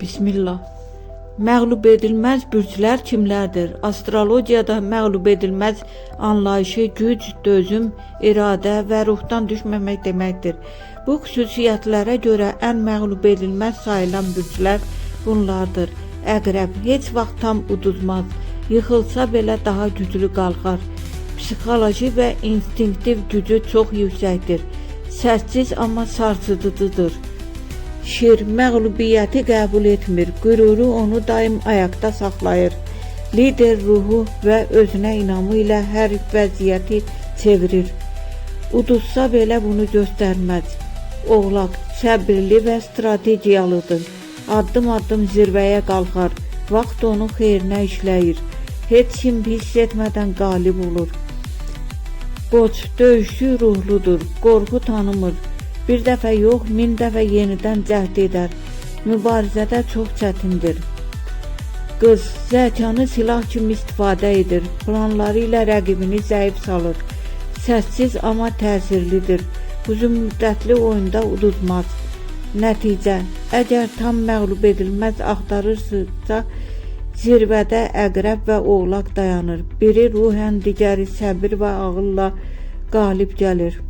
Bismillah. Məğlub edilməz bürclər kimlərdir? Astrologiyada məğlub edilməz anlayışı güc, dözüm, iradə və ruhdan düşməmək deməkdir. Bu xüsusiyyətlərə görə ən məğlub edilməz sayılan bürclər bunlardır. Əqrəb heç vaxt tam uduzmaz, yıxılsa belə daha güclü qalxar. Psixoloji və instinktiv gücü çox yüksəkdir. Səssiz amma sarsıdıcıdır. Şir məğlubiyyəti qəbul etmir, qüruru onu daim ayaqda saxlayır. Lider ruhu və özünə inamı ilə hər vəziyyəti çevirir. Uduzsa belə bunu göstərməz. Oğlaq səbirli və strategiyalıdır. Addım-addım zirvəyə qalxar. Vaxt onun xeyrinə işləyir. Heç kim hiss etmədən qalib olur. Qoç döyüşçü ruhludur, qorxu tanımır. Bir dəfə yox, 1000 dəfə yenidən cəhd edər. Mübarizədə çox çətindir. Qız zəkanı silah kimi istifadə edir. Planları ilə rəqibini zəif salır. Səssiz amma təsirlidir. Uzun müddətli oyunda uduzmaz. Nəticə, əgər tam məğlub edilməz axtarırsınızsa, zirvədə əqrəb və oğlaq dayanır. Biri ruhən, digəri səbir və ağılla qalib gəlir.